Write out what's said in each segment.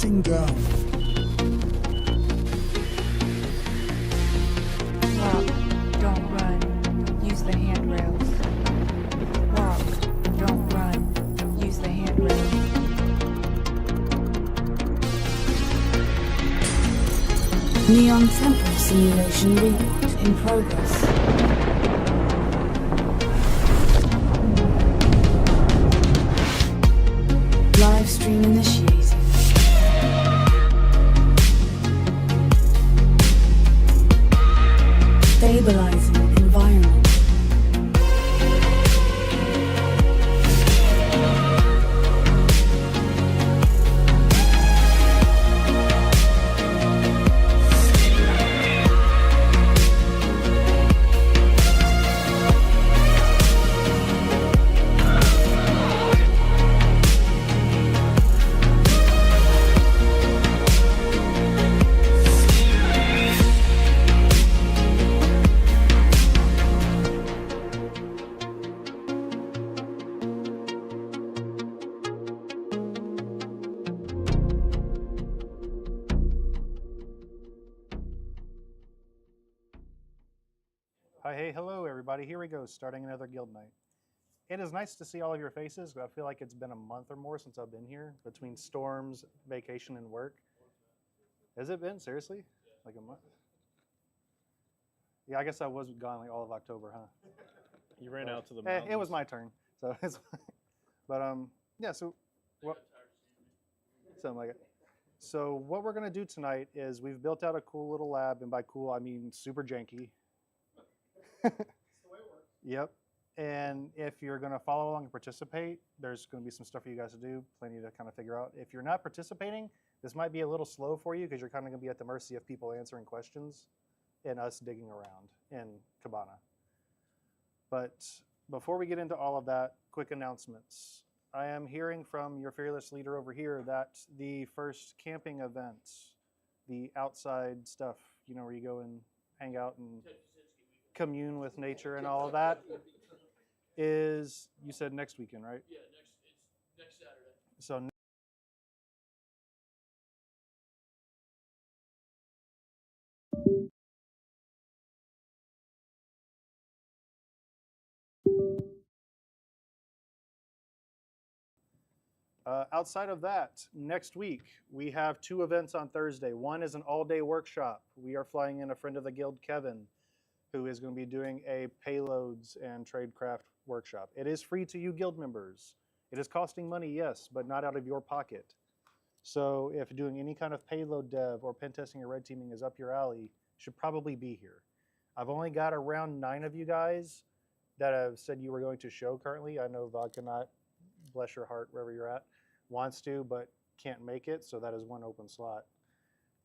Counting down. Walk, don't run. Use the handrails. Walk, don't run. Use the handrails. Neon Temple simulation reboot in progress. Live stream initiated. Stabilizing environment. Hi, hey, hello everybody. Here we go, starting another guild night. It is nice to see all of your faces. I feel like it's been a month or more since I've been here, between storms, vacation, and work. Has it been, seriously? Like a month? Yeah, I guess I was gone like all of October, huh? You ran out to the mountains. It was my turn, so it's but yeah, so what? Something like it. So what we're gonna do tonight is we've built out a cool little lab, and by cool I mean super janky. Yep. And if you're going to follow along and participate, there's going to be some stuff for you guys to do, plenty to kind of figure out. If you're not participating, this might be a little slow for you because you're kind of going to be at the mercy of people answering questions and us digging around in Cabana. But before we get into all of that, quick announcements. I am hearing from your fearless leader over here that the first camping event, the outside stuff, you know, where you go and hang out and commune with nature and all of that, is, you said next weekend, right? Yeah, it's next Saturday. So outside of that, next week, we have 2 events on Thursday. One is an all-day workshop. We are flying in a friend of the guild, Kevin, who is going to be doing a payloads and tradecraft workshop. It is free to you guild members. It is costing money, yes, but not out of your pocket. So if doing any kind of payload dev or pen testing or red teaming is up your alley, you should probably be here. I've only got around 9 of you guys that have said you were going to show currently. I know Vodka Not, bless your heart, wherever you're at, wants to, but can't make it, so that is 1 open slot.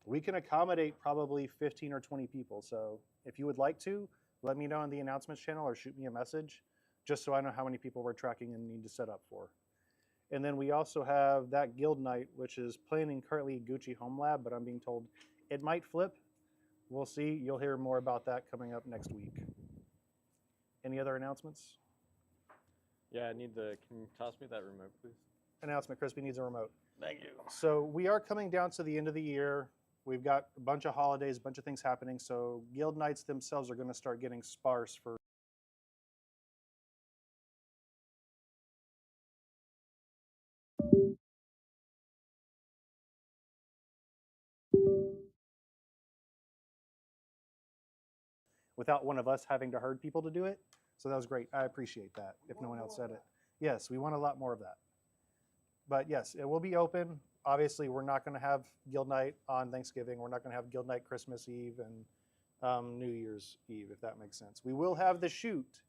We can accommodate probably 15 or 20 people, so if you would like to, let me know in the announcements channel or shoot me a message, just so I know how many people we're tracking and need to set up for. And then we also have that guild night, which is planning currently Gucci Home Lab, but I'm being told it might flip. We'll see. You'll hear more about that coming up next week. Any other announcements? Yeah, can you toss me that remote, please? Announcement, Crispy needs a remote. Thank you. So we are coming down to the end of the year. We've got a bunch of holidays, a bunch of things happening. So guild nights themselves are going to start getting sparse for without one of us having to herd people to do it. So that was great. I appreciate that, if no one else said it. Yes, we want a lot more of that. But yes, it will be open. Obviously, we're not going to have guild night on Thanksgiving. We're not going to have guild night Christmas Eve and New Year's Eve, if that makes sense. We will have the shoot.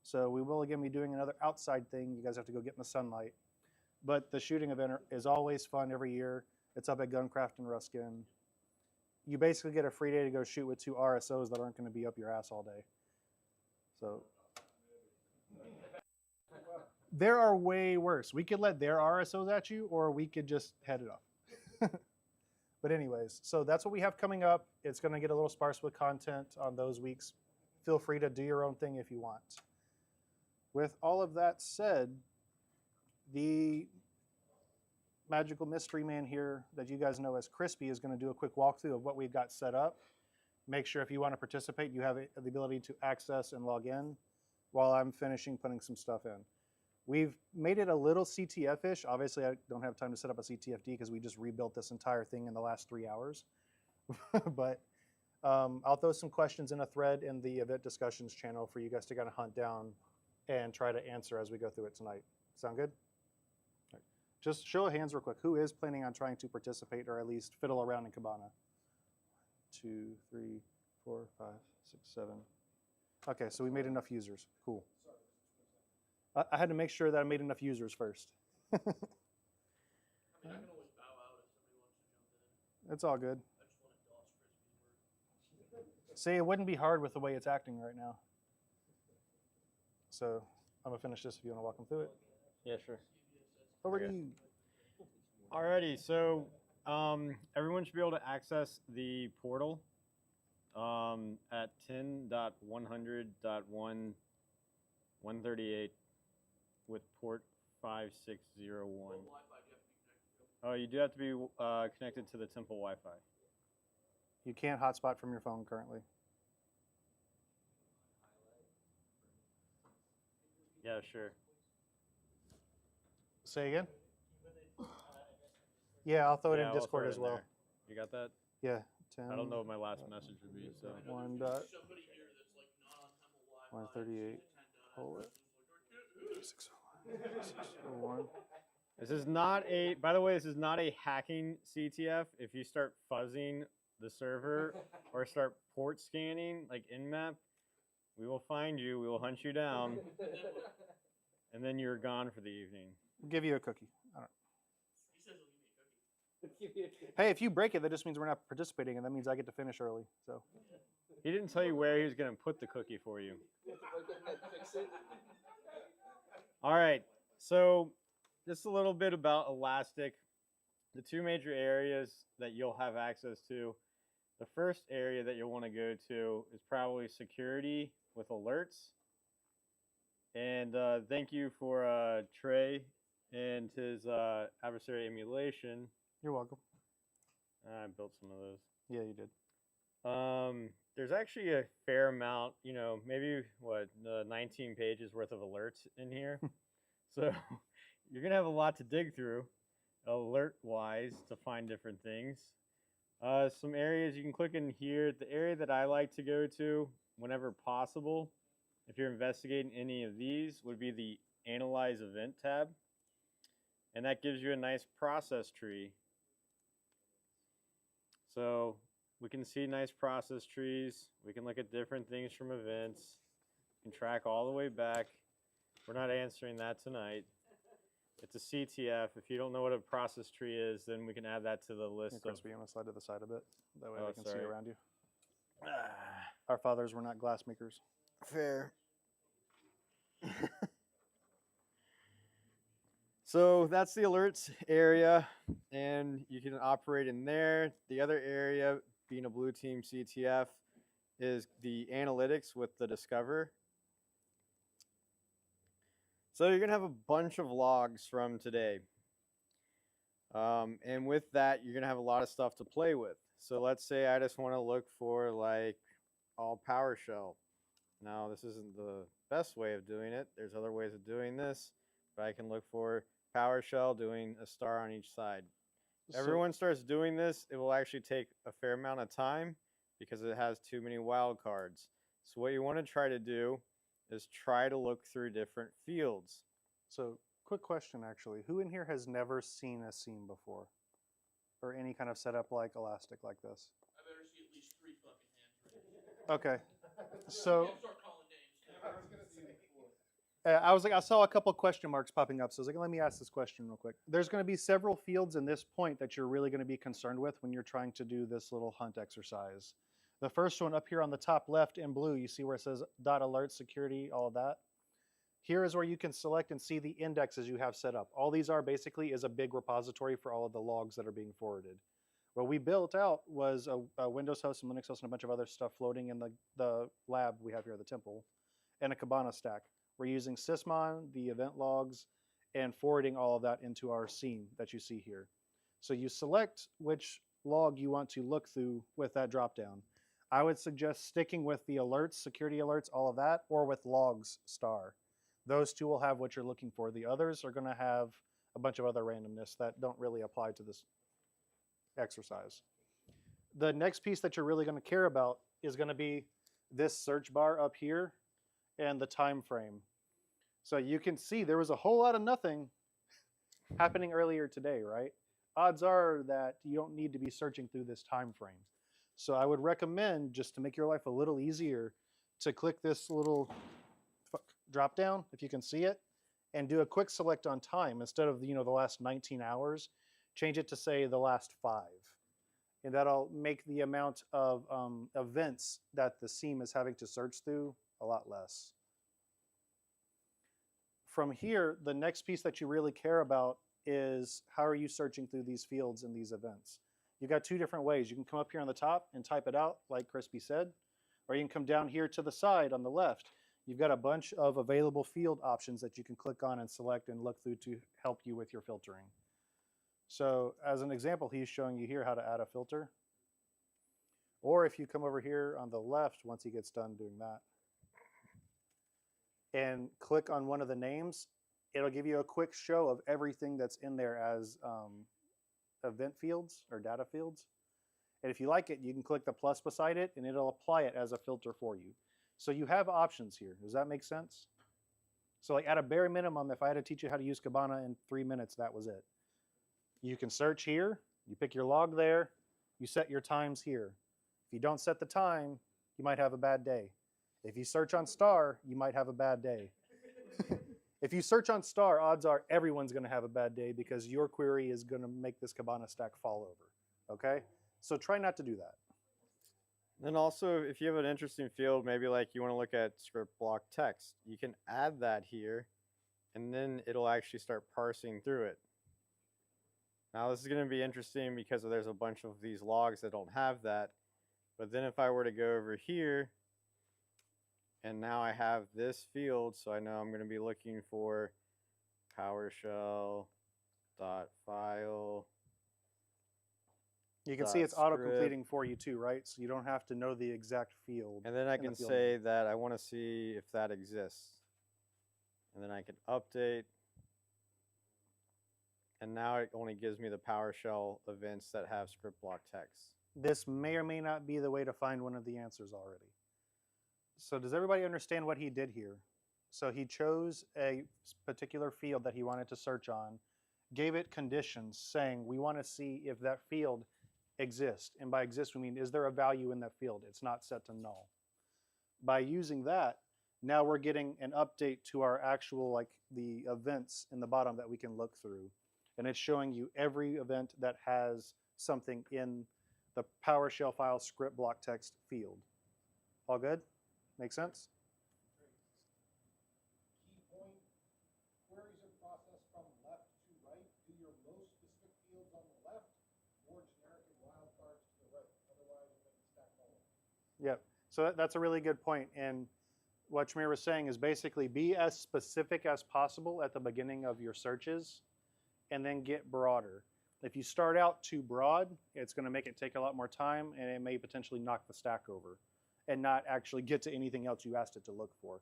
So we will, again, be doing another outside thing. You guys have to go get in the sunlight. But the shooting event is always fun every year. It's up at Guncraft in Ruskin. You basically get a free day to go shoot with 2 RSOs that aren't going to be up your ass all day. So there are way worse. We could let their RSOs at you, or we could just head it off. But anyways, so that's what we have coming up. It's going to get a little sparse with content on those weeks. Feel free to do your own thing if you want. With all of that said, the magical mystery man here that you guys know as Crispy is going to do a quick walkthrough of what we've got set up. Make sure if you want to participate, you have the ability to access and log in while I'm finishing putting some stuff in. We've made it a little CTF-ish. Obviously, I don't have time to set up a CTFD because we just rebuilt this entire thing in the last 3 hours. But I'll throw some questions in a thread in the event discussions channel for you guys to kind of hunt down and try to answer as we go through it tonight. Sound good? Right. Just show of hands real quick. Who is planning on trying to participate or at least fiddle around in Cabana? 2, 3, 4, 5, 6, 7. Okay, so we made enough users. Cool. I had to make sure that I made enough users first. I mean, I can always bow out if somebody wants to jump in. It's all good. I just want to doss Crispy's work. See, it wouldn't be hard with the way it's acting right now. So I'm gonna finish this if you want to walk them through it. Yeah, sure. Over to Okay. you. Alrighty, so everyone should be able to access the portal at 10.100.138 with port 5601. What Wi-Fi do you have to be connected to? Oh, you do have to be connected to the temple Wi-Fi. You can't hotspot from your phone currently. Yeah, sure. Say again? Yeah, I'll throw it Yeah, in I'll Discord throw it as in well. there. You got that? Yeah, 10. I don't know what my last message would be, so. I know 1 there's dot somebody here that's like not on Temple Wi-Fi. 138. It's just a 10 dot Hold address. It's like, 601. This is not a, by the way, this is not a hacking CTF. If you start fuzzing the server or start port scanning, like in-map, we will find you, we will hunt you down, and then you're gone for the evening. We'll give you a cookie. I don't He says he'll give me a cookie. Hey, if you break it, that just means we're not participating, and that means I get to finish early. So He didn't tell you where he was going to put the cookie for you. All right, so just a little bit about Elastic. The two major areas that you'll have access to. The first area that you'll want to go to is probably security with alerts. And thank you for Trey and his adversary emulation. you're welcome. I built some of those. Yeah, you did. There's actually a fair amount, you know, maybe what, 19 pages worth of alerts in here. So you're gonna have a lot to dig through, alert-wise, to find different things. Some areas you can click in here. The area that I like to go to whenever possible, if you're investigating any of these, would be the Analyze Event tab. And that gives you a nice process tree. So we can see nice process trees. We can look at different things from events. We can track all the way back. We're not answering that tonight. It's a CTF. If you don't know what a process tree is, then we can add that to the list. Yeah, Crispy, you want to slide to the side a bit? That way Oh, I can see sorry. around you. Our fathers were not glass makers. Fair. So that's the alerts area, and you can operate in there. The other area, being a blue team CTF, is the analytics with the Discover. So you're going to have a bunch of logs from today. And with that, you're going to have a lot of stuff to play with. So let's say I just want to look for like all PowerShell. Now, this isn't the best way of doing it. There's other ways of doing this, but I can look for PowerShell doing a star on each side. Everyone starts doing this, it will actually take a fair amount of time because it has too many wildcards. So what you want to try to do is try to look through different fields. So, quick question actually. Who in here has never seen a scene before? Or any kind of setup like Elastic like this? I better see at least 3 fucking hands raised. Okay. So, Yeah, start calling names. I was like, I saw a couple question marks popping up. So I was like, let me ask this question real quick. There's going to be several fields in this point that you're really going to be concerned with when you're trying to do this little hunt exercise. The first one up here on the top left in blue, you see where it says .alert security, all of that. Here is where you can select and see the indexes you have set up. All these are basically is a big repository for all of the logs that are being forwarded. What we built out was a Windows host and Linux host and a bunch of other stuff floating in the lab we have here at the temple and a Kibana stack. We're using Sysmon, the event logs, and forwarding all of that into our scene that you see here. So you select which log you want to look through with that dropdown. I would suggest sticking with the alerts, security alerts, all of that, or with logs star. Those two will have what you're looking for. The others are going to have a bunch of other randomness that don't really apply to this exercise. The next piece that you're really going to care about is going to be this search bar up here and the time frame. So you can see there was a whole lot of nothing happening earlier today, right? Odds are that you don't need to be searching through this time frame. So I would recommend, just to make your life a little easier, to click this little drop down, if you can see it, and do a quick select on time instead of the last 19 hours. Change it to say the last 5, and that'll make the amount of events that the SIEM is having to search through a lot less. From here, the next piece that you really care about is how are you searching through these fields and these events. You've got 2 different ways. You can come up here on the top and type it out like Crispy said, or you can come down here to the side on the left. You've got a bunch of available field options that you can click on and select and look through to help you with your filtering. So as an example, he's showing you here how to add a filter. Or if you come over here on the left, once he gets done doing that, and click on one of the names, it'll give you a quick show of everything that's in there as event fields or data fields. And if you like it, you can click the plus beside it and it'll apply it as a filter for you. So you have options here. Does that make sense? So like at a bare minimum, if I had to teach you how to use Kibana in 3 minutes, that was it. You can search here, you pick your log there, you set your times here. If you don't set the time, you might have a bad day. If you search on star, you might have a bad day. If you search on star, odds are everyone's going to have a bad day because your query is going to make this Kibana stack fall over. Okay? So try not to do that. Then also, if you have an interesting field, maybe like you want to look at script block text, you can add that here, and then it'll actually start parsing through it. Now this is going to be interesting because there's a bunch of these logs that don't have that. But then if I were to go over here, and now I have this field, so I know I'm going to be looking for PowerShell.file. You can see it's auto-completing for you too, right? So you don't have to know the exact field. And then I can say that I want to see if that exists. And then I can update. And now it only gives me the PowerShell events that have script block text. This may or may not be the way to find one of the answers already. So does everybody understand what he did here? So he chose a particular field that he wanted to search on, gave it conditions saying we want to see if that field exists. And by exists, we mean is there a value in that field? It's not set to null. By using that, now we're getting an update to our actual, like the events in the bottom that we can look through. And it's showing you every event that has something in the PowerShell file script block text field. All good? Make sense? Key point, queries are processed from left to right. Do your most specific fields on the left, more generic and wildcards to the right. Otherwise, you'll make the stack fall. Yep. So that's a really good point. And what Shamir was saying is basically be as specific as possible at the beginning of your searches and then get broader. If you start out too broad, it's going to make it take a lot more time and it may potentially knock the stack over and not actually get to anything else you asked it to look for.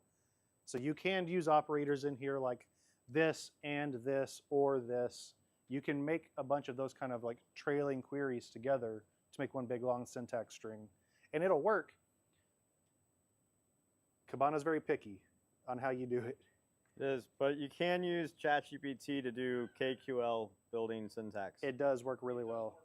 So you can use operators in here like this and this or this. You can make a bunch of those kind of like trailing queries together to make one big long syntax string. And it'll work. Kibana's very picky on how you do it. It is, but you can use ChatGPT to do KQL building syntax. It does work really well.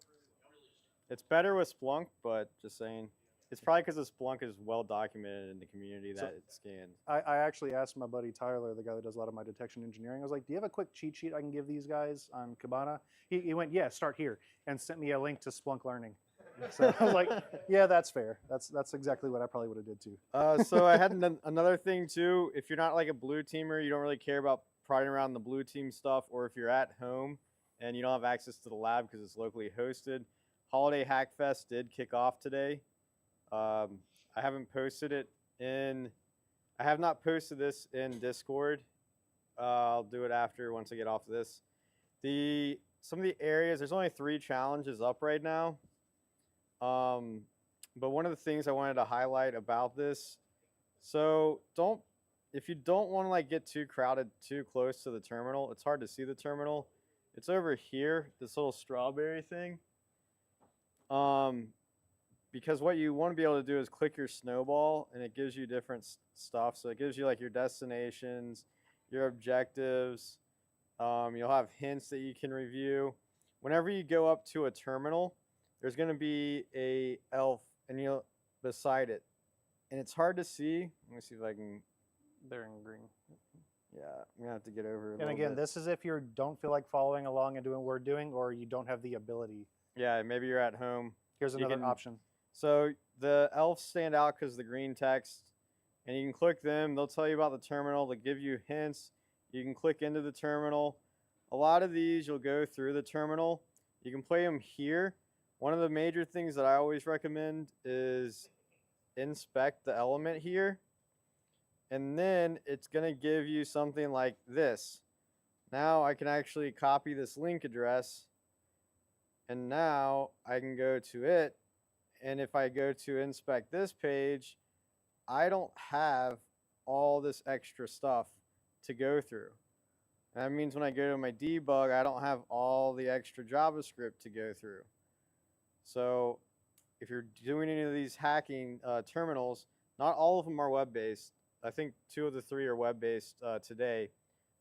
It's better with Splunk, but just saying. It's probably because the Splunk is well documented in the community that it scans. I actually asked my buddy Tyler, the guy that does a lot of my detection engineering, I was like, do you have a quick cheat sheet I can give these guys on Kibana? He went, yeah, start here, and sent me a link to Splunk Learning. So I was like, yeah, that's fair. That's exactly what I probably would have did too. So I had another thing too. If you're not like a blue teamer, you don't really care about prodding around the blue team stuff, or if you're at home and you don't have access to the lab because it's locally hosted, Holiday Hackfest did kick off today. I haven't posted it in. I have not posted this in Discord I'll do it after once I get off of this. Some of the areas, there's only 3 challenges up right now. But one of the things I wanted to highlight about this, so if you don't want to like get too crowded too close to the terminal, it's hard to see the terminal. It's over here, this little strawberry thing. Because what you want to be able to do is click your snowball and it gives you different stuff. So it gives you like your destinations, your objectives. You'll have hints that you can review. Whenever you go up to a terminal, there's going to be a elf and you'll beside it. And it's hard to see. Let me see if I can. They're in green. Yeah, I'm going to have to get over it. And again, this is if you don't feel like following along and doing what we're doing, or you don't have the ability. Yeah, maybe you're at home. Here's another option. So the elves stand out because of the green text. And you can click them. They'll tell you about the terminal. They'll give you hints. You can click into the terminal. A lot of these, you'll go through the terminal. You can play them here. One of the major things that I always recommend is inspect the element here. And then it's going to give you something like this. Now I can actually copy this link address. And now I can go to it. And if I go to inspect this page, I don't have all this extra stuff to go through. And that means when I go to my debug, I don't have all the extra JavaScript to go through. So if you're doing any of these hacking terminals, not all of them are web-based. I think 2 of the 3 are web-based today.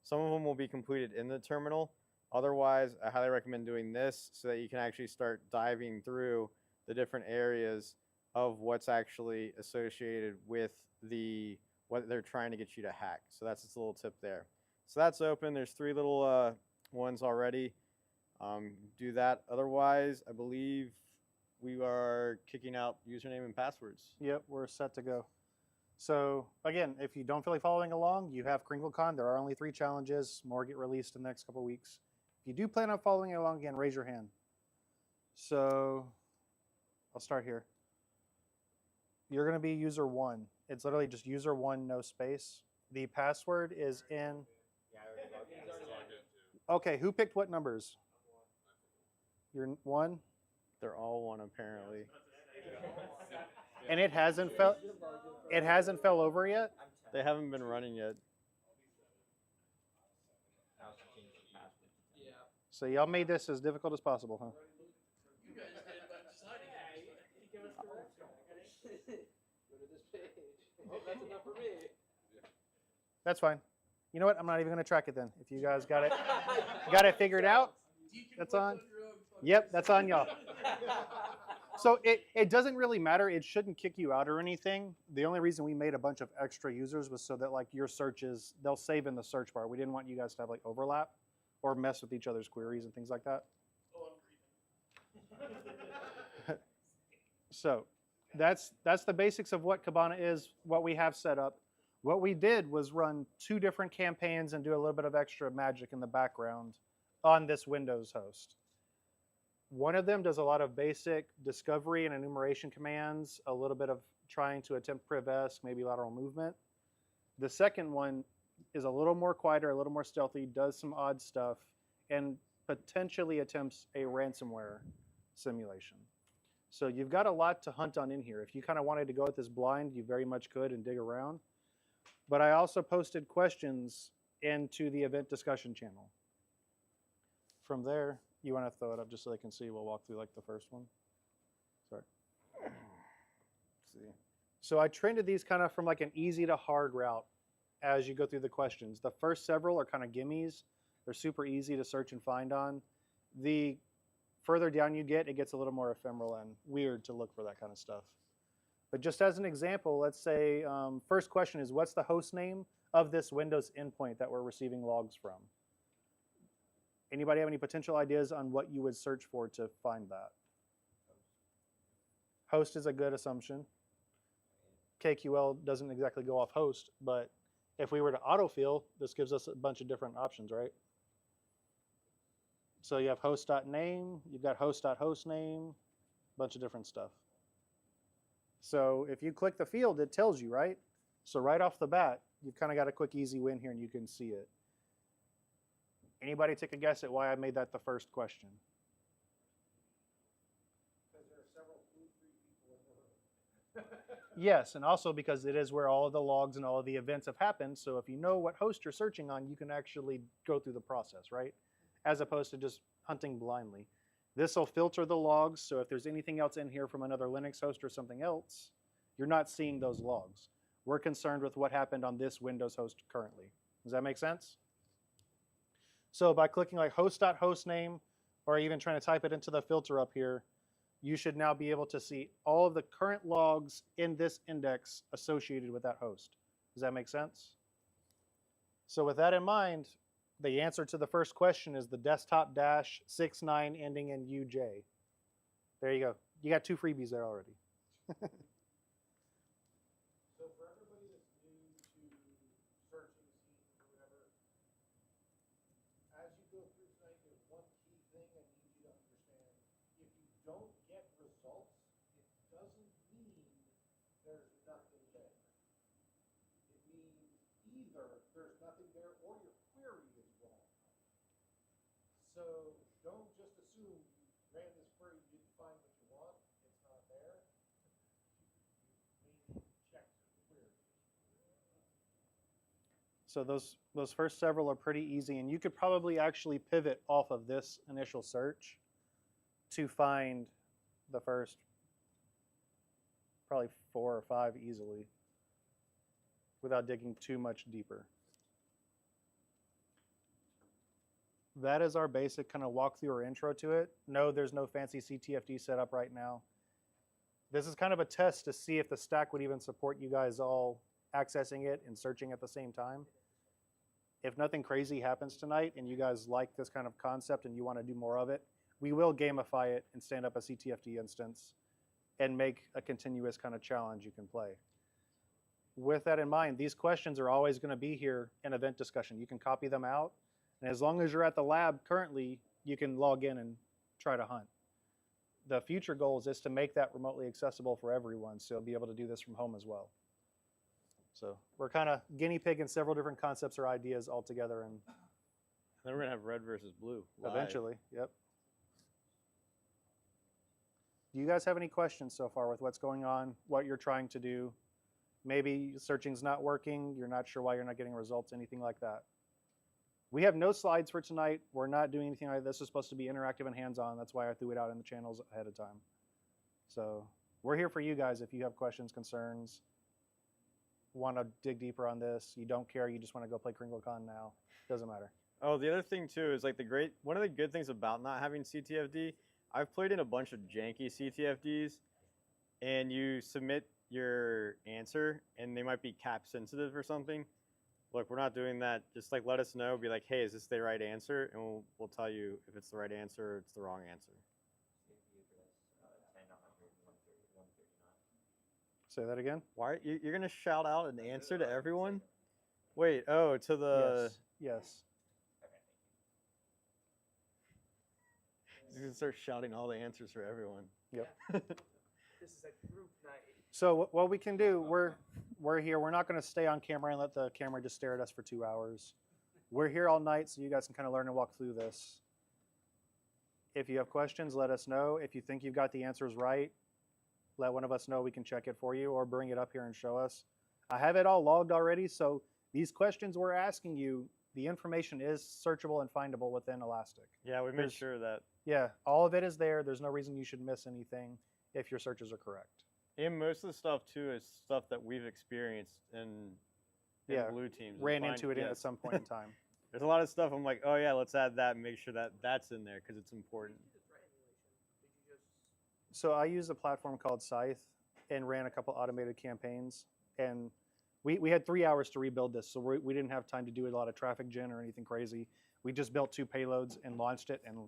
Some of them will be completed in the terminal. Otherwise, I highly recommend doing this so that you can actually start diving through the different areas of what's actually associated with what they're trying to get you to hack. So that's just a little tip there. So that's open. There's 3 little ones already. Do that. Otherwise, I believe we are kicking out username and passwords. Yep, we're set to go. So again, if you don't feel like following along, you have CrinkleCon. There are only 3 challenges. More get released in the next couple of weeks. If you do plan on following along again, raise your hand. So I'll start here. You're going to be user 1. It's literally just user 1, no space. The password is in. Okay, who picked what numbers? You're 1? They're all 1 apparently. And it hasn't fell over yet? They haven't been running yet. So y'all made this as difficult as possible, huh? You guys did by deciding it. Go to this page. Oh, that's enough for me. That's fine. You know what? I'm not even going to track it then. If you guys got it figured out, that's on. Yep, that's on y'all. So it doesn't really matter. It shouldn't kick you out or anything. The only reason we made a bunch of extra users was so that like your searches, they'll save in the search bar. We didn't want you guys to have like overlap or mess with each other's queries and things like that. Oh, I'm breathing. So that's the basics of what Kibana is, what we have set up. What we did was run 2 different campaigns and do a little bit of extra magic in the background on this Windows host. One of them does a lot of basic discovery and enumeration commands, a little bit of trying to attempt priv-esque, maybe lateral movement. The second one is a little more quieter, a little more stealthy, does some odd stuff, and potentially attempts a ransomware simulation. So you've got a lot to hunt on in here. If you kind of wanted to go at this blind, you very much could and dig around. But I also posted questions into the event discussion channel. From there, you want to throw it up just so they can see. We'll walk through like the first one. Sorry. Let's see. So I trended these kind of from like an easy to hard route as you go through the questions. The first several are kind of gimmies. They're super easy to search and find on. The further down you get, it gets a little more ephemeral and weird to look for that kind of stuff. But just as an example, let's say first question is, what's the host name of this Windows endpoint that we're receiving logs from? Anybody have any potential ideas on what you would search for to find that? Host is a good assumption. KQL doesn't exactly go off host, but if we were to autofill, this gives us a bunch of different options, right? So you have host.name, you've got host.hostname, a bunch of different stuff. So if you click the field, it tells you, right? So right off the bat, you've kind of got a quick, easy win here, and you can see it. Anybody take a guess at why I made that the first question? Because there are several food-free people in the room. Yes, and also because it is where all of the logs and all of the events have happened. So if you know what host you're searching on, you can actually go through the process, right? As opposed to just hunting blindly. This will filter the logs, so if there's anything else in here from another Linux host or something else, you're not seeing those logs. We're concerned with what happened on this Windows host currently. Does that make sense? So by clicking like host.hostname, or even trying to type it into the filter up here, you should now be able to see all of the current logs in this index associated with that host. Does that make sense? So with that in mind, the answer to the first question is the desktop-69 ending in UJ. There you go. You got 2 freebies there already. So for everybody that's new to searching, seeing, or whatever, as you go through tonight, there's one key thing I need you to understand. If you don't get results, it doesn't mean there's nothing there. It means either there's nothing there or your query is wrong. So don't just assume you ran this query, you didn't find what you want, it's not there. You maybe check the query. So those first several are pretty easy, and you could probably actually pivot off of this initial search to find the first probably 4 or 5 easily without digging too much deeper. That is our basic kind of walkthrough or intro to it. No, there's no fancy CTFD setup right now. This is kind of a test to see if the stack would even support you guys all accessing it and searching at the same time. If nothing crazy happens tonight and you guys like this kind of concept and you want to do more of it, we will gamify it and stand up a CTFD instance and make a continuous kind of challenge you can play. With that in mind, these questions are always going to be here in event discussion. You can copy them out, and as long as you're at the lab currently, you can log in and try to hunt. The future goals is to make that remotely accessible for everyone, so you'll be able to do this from home as well. So we're kind of guinea pigging several different concepts or ideas all together, and Then we're gonna have red versus blue. Live. eventually, yep. Do you guys have any questions so far with what's going on, what you're trying to do? Maybe searching's not working, you're not sure why you're not getting results, anything like that. We have no slides for tonight. We're not doing anything like this. This is supposed to be interactive and hands-on. That's why I threw it out in the channels ahead of time. So we're here for you guys if you have questions, concerns, want to dig deeper on this. You don't care, you just want to go play KringleCon now. Doesn't matter. Oh, the other thing too is like one of the good things about not having CTFD, I've played in a bunch of janky CTFDs, and you submit your answer and they might be cap sensitive or something. Look, we're not doing that. Just like let us know. Be like, hey, is this the right answer? And we'll tell you if it's the right answer or it's the wrong answer. Say that again? Why you're gonna shout out an answer to everyone? Wait, oh, to the Yes. You're gonna start shouting all the answers for everyone. Yep. This is a group night. So what we can do, we're here. We're not going to stay on camera and let the camera just stare at us for 2 hours. We're here all night so you guys can kind of learn and walk through this. If you have questions, let us know. If you think you've got the answers right, let one of us know. We can check it for you or bring it up here and show us. I have it all logged already, so these questions we're asking you, the information is searchable and findable within Elastic. Yeah, we made sure that. Yeah, all of it is there. There's no reason you should miss anything if your searches are correct. And most of the stuff too is stuff that we've experienced in blue teams. Ran into it at some point in time. There's a lot of stuff I'm like, oh yeah, let's add that and make sure that that's in there because it's important. So I use a platform called Scythe and ran a couple automated campaigns. And we had 3 hours to rebuild this, so we didn't have time to do a lot of traffic gen or anything crazy. We just built 2 payloads and launched it and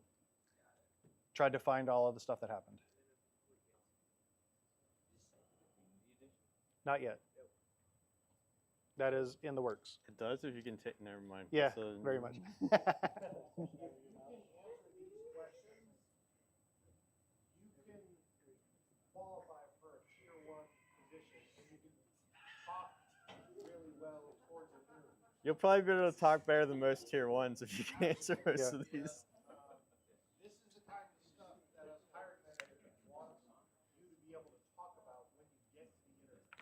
tried to find all of the stuff that happened. Not yet. That is in the works. It does, if you can take. Never mind. Yeah, So, very much. You can answer these questions. You can qualify for a tier 1 position, and you can talk really well towards a room. You'll probably be able to talk better than most tier ones if you can answer most Yeah. of these. This is the kind of stuff that a hiring manager wants you to be able to talk about when you get to the interview.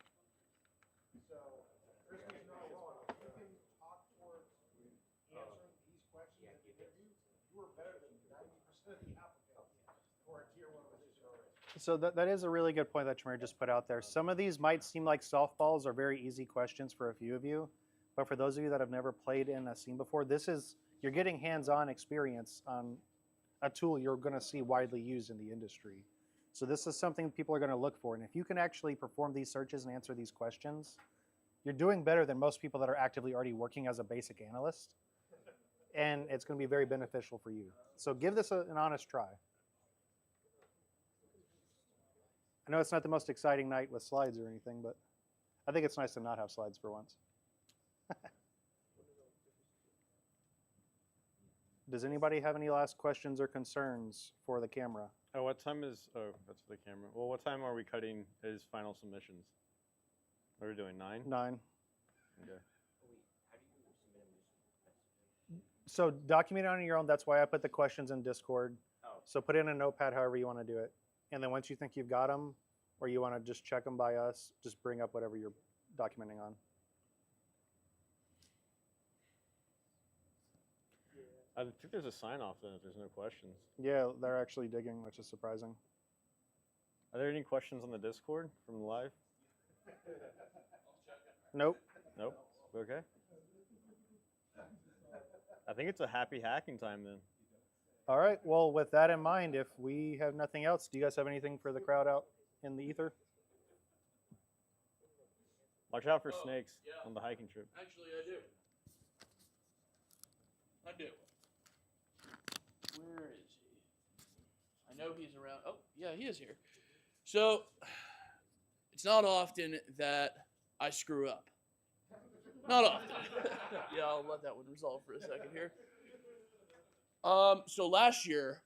So, Chris is not wrong. If you can talk towards answering these questions in the interview, you are better than 90% of the applicants for a tier one position already. So that is a really good point that Trey just put out there. Some of these might seem like softballs or very easy questions for a few of you, but for those of you that have never played in a scene before, you're getting hands-on experience on a tool you're going to see widely used in the industry. So this is something people are going to look for, and if you can actually perform these searches and answer these questions, you're doing better than most people that are actively already working as a basic analyst, and it's going to be very beneficial for you. So give this an honest try. I know it's not the most exciting night with slides or anything, but I think it's nice to not have slides for once. Does anybody have any last questions or concerns for the camera? Oh, what time is, oh, that's the camera. Well, what time are we cutting his final submissions? What are we doing, 9? 9. Okay. So document it on your own. That's why I put the questions in Discord. So put in a notepad however you want to do it. And then once you think you've got them, or you want to just check them by us, just bring up whatever you're documenting on. I think there's a sign off then if there's no questions. Yeah, they're actually digging, which is surprising. Are there any questions on the Discord from live? Nope. Nope. Okay. I think it's a happy hacking time then. All right. Well, with that in mind, if we have nothing else, do you guys have anything for the crowd out in the ether? Watch out for Oh, snakes yeah. on the hiking trip. Actually, I do. I do. Where is he? I know he's around. Oh, yeah, he is here. So, it's not often that I screw up. Not often. Yeah, I'll let that one resolve for a second here. So last year,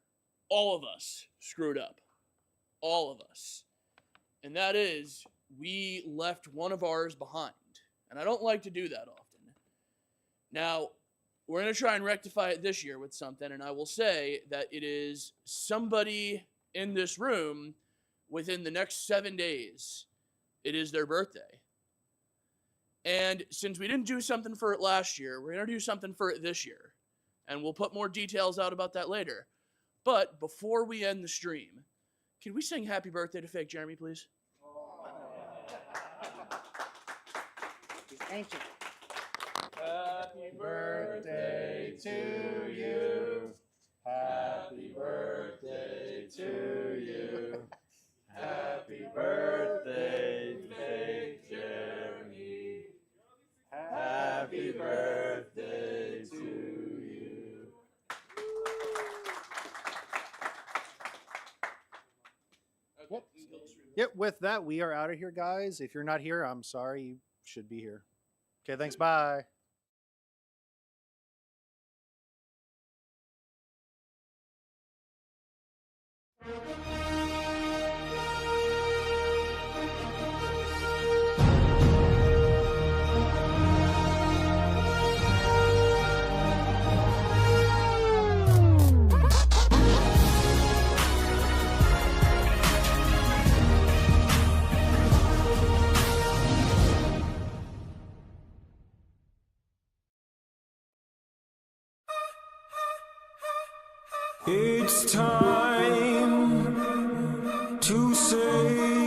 all of us screwed up. All of us. And that is, we left one of ours behind. And I don't like to do that often. Now, we're going to try and rectify it this year with something, and I will say that it is somebody in this room within the next 7 days. It is their birthday. And since we didn't do something for it last year, we're going to do something for it this year. And we'll put more details out about that later. But before we end the stream, can we sing happy birthday to fake Jeremy, please? Thank you. Happy birthday to you. Happy birthday to you. Happy birthday, fake Jeremy. Happy birthday to you. Okay. Yep, with that, we are out of here, guys. If you're not here, I'm sorry. You should be here. Okay, thanks. Bye. It's time to say